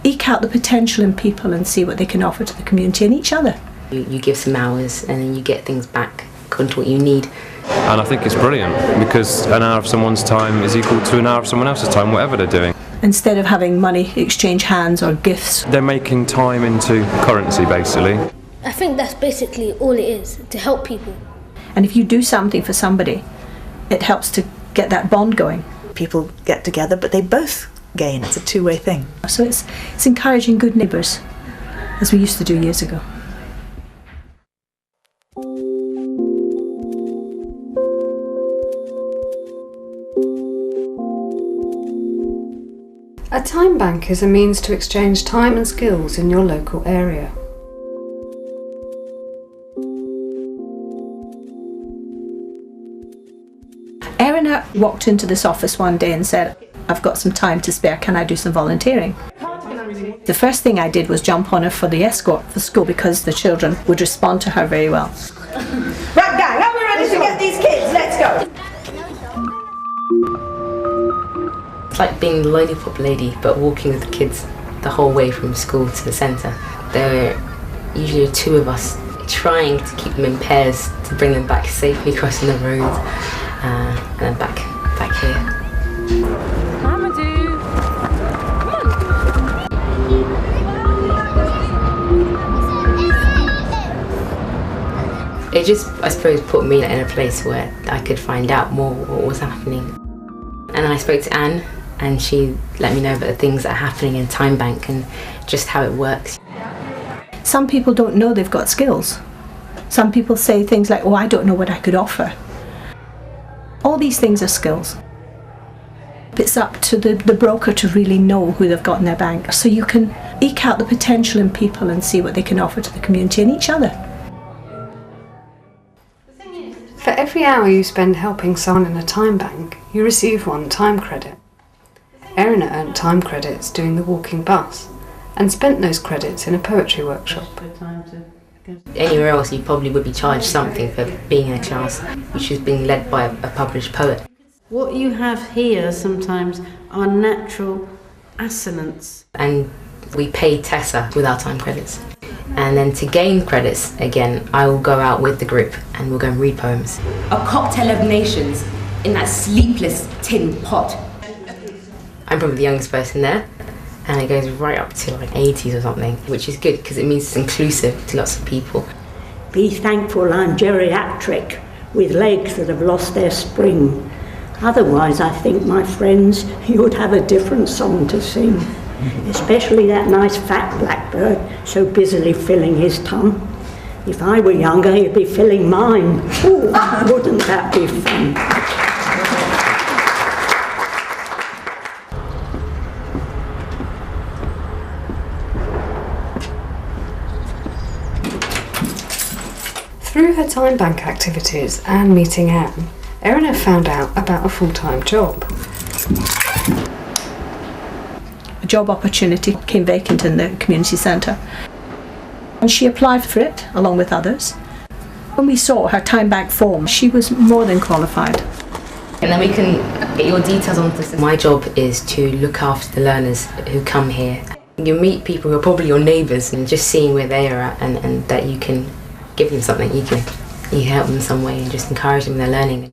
eke out the potential in people and see what they can offer to the community and each other. You give some hours and then you get things back according to what you need. And I think it's brilliant because an hour of someone's time is equal to an hour of someone else's time, whatever they're doing. Instead of having money exchange hands or gifts. They're making time into currency, basically. I think that's basically all it is, to help people. And if you do something for somebody, it helps to get that bond going. People get together, but they both gain. It's a two-way thing. So it's encouraging good neighbours, as we used to do years ago. A time bank is a means to exchange time and skills in your local area. Erin walked into this office one day and said, "I've got some time to spare, can I do some volunteering?" The first thing I did was jump on her for the escort for school because the children would respond to her very well. Right, gang, are we ready to get these kids? Let's go. It's like being the lollipop lady, but walking with the kids the whole way from school to the centre. There are usually two of us trying to keep them in pairs to bring them back safely crossing the road and then back here. Amadou, come on. It just, I suppose, put me in a place where I could find out more what was happening. And I spoke to Anne, and she let me know about the things that are happening in Time Bank and just how it works. Some people don't know they've got skills. Some people say things like, "Oh, I don't know what I could offer." All these things are skills. It's up to the broker to really know who they've got in their bank, so you can eke out the potential in people and see what they can offer to the community and each other. For every hour you spend helping someone in a time bank, you receive 1 time credit. Erin earned time credits doing the walking bus and spent those credits in a poetry workshop. Anywhere else you probably would be charged something for being in a class which is being led by a published poet. What you have here sometimes are natural assonance. And we pay Tessa with our time credits. And then to gain credits, again, I will go out with the group and we'll go and read poems. A cocktail of nations in that sleepless tin pot. I'm probably the youngest person there, and it goes right up to like 80s or something, which is good because it means it's inclusive to lots of people. Be thankful I'm geriatric with legs that have lost their spring. Otherwise, I think, my friends, you would have a different song to sing. Especially that nice fat blackbird so busily filling his tongue. If I were younger, he'd be filling mine. Ooh, wouldn't that be fun? Through her time bank activities and meeting Anne, Erin found out about a full-time job. A job opportunity came vacant in the community centre, and she applied for it along with others. When we saw her time bank form, she was more than qualified. And then we can get your details on this. My job is to look after the learners who come here. You meet people who are probably your neighbours, and just seeing where they are at and that you can give them something, you can help them in some way and just encourage them in their learning.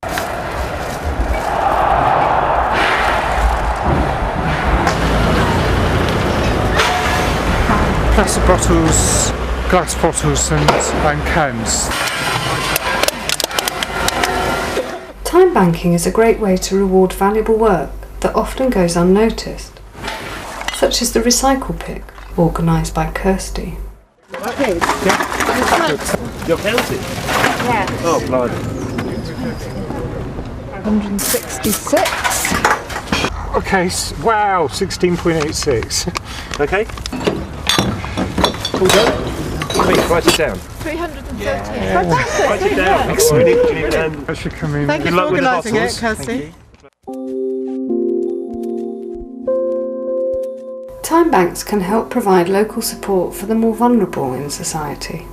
Plastic bottles, glass bottles and cans. Time banking is a great way to reward valuable work that often goes unnoticed, such as the recycle pick organised by Kirsty. Okay. Yeah. You're counting? Yeah. Oh, blood. 166. Okay, wow, 16.86. Okay. All done? Please, write it down. 330. Yeah. Fantastic. Write it down. Excellent. You need, I should come in. Thank you Good for luck with the organising it, bottles. Kirsty. Time banks can help provide local support for the more vulnerable in society.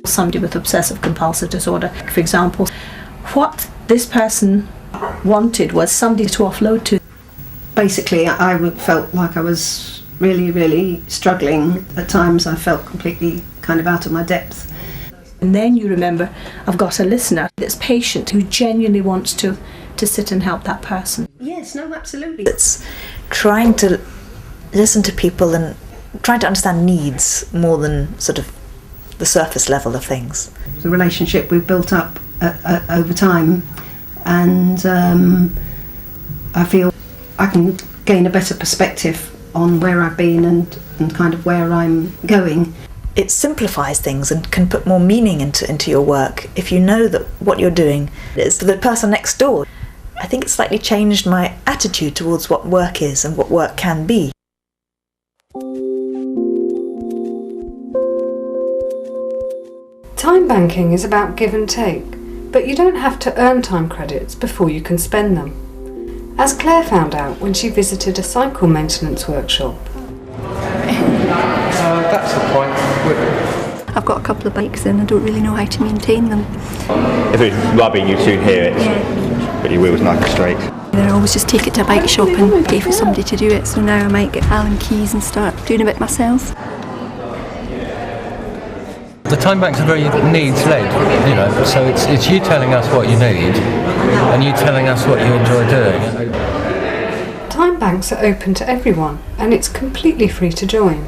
Somebody with obsessive compulsive disorder, for example, what this person wanted was somebody to offload to. Basically, I felt like I was really, really struggling. At times I felt completely kind of out of my depth. And then you remember, I've got a listener that's patient, who genuinely wants to sit and help that person. Yes, no, absolutely. It's trying to listen to people and trying to understand needs more than sort of the surface level of things. The relationship we've built up over time, and I feel I can gain a better perspective on where I've been and kind of where I'm going. It simplifies things and can put more meaning into your work if you know that what you're doing is for the person next door. I think it slightly changed my attitude towards what work is and what work can be. Time banking is about give and take, but you don't have to earn time credits before you can spend them. As Claire found out when she visited a cycle maintenance workshop. That's the point. I've got a couple of bikes and I don't really know how to maintain them. If it's rubbing, you'd soon hear it, but your wheel's nice and straight. Then I always just take it to a bike shop and pay for somebody to do it, so now I might get Allen keys and start doing a bit myself. The time banks are very needs-led, you know, so it's you telling us what you need and you telling us what you enjoy doing. Time banks are open to everyone and it's completely free to join.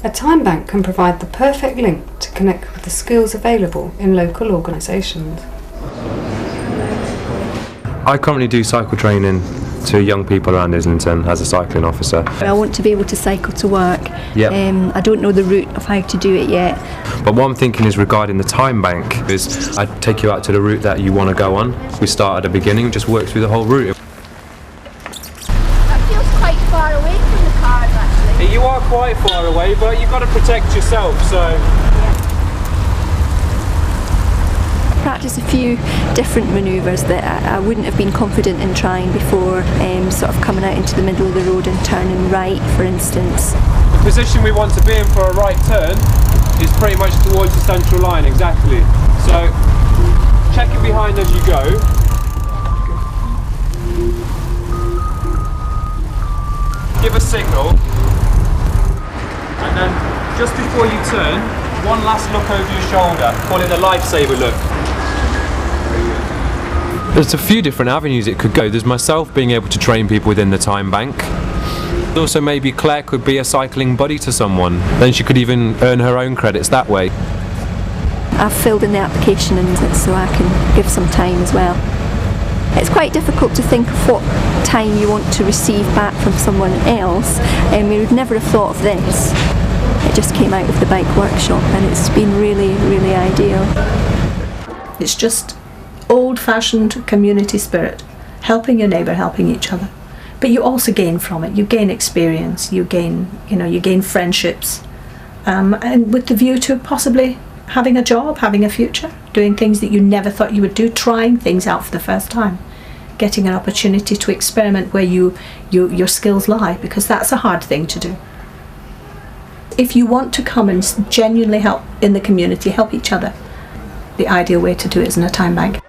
A time bank can provide the perfect link to connect with the skills available in local organisations. I currently do cycle training to young people around Islington as a cycling officer. I want to be able to cycle to work. Yep. I don't know the route of how to do it yet. But what I'm thinking is regarding the time bank is I'd take you out to the route that you want to go on. We start at the beginning, just work through the whole route. That feels quite far away from the cars, actually. You are quite far away, but you've got to protect yourself, so... Practice a few different manoeuvres that I wouldn't have been confident in trying before, sort of coming out into the middle of the road and turning right, for instance. The position we want to be in for a right turn is pretty much towards the central line, exactly. So, checking behind as you go. Give a signal, and then just before you turn, one last look over your shoulder, call it the lifesaver look. There's a few different avenues it could go. There's myself being able to train people within the time bank. Also maybe Claire could be a cycling buddy to someone. Then she could even earn her own credits that way. I've filled in the application and so I can give some time as well. It's quite difficult to think of what time you want to receive back from someone else, and we would never have thought of this. It just came out of the bike workshop and it's been really, really ideal. It's just old-fashioned community spirit, helping your neighbour, helping each other. But you also gain from it. You gain experience. You gain, you gain friendships, and with the view to possibly having a job, having a future, doing things that you never thought you would do, trying things out for the first time, getting an opportunity to experiment where your skills lie, because that's a hard thing to do. If you want to come and genuinely help in the community, help each other, the ideal way to do it is in a time bank.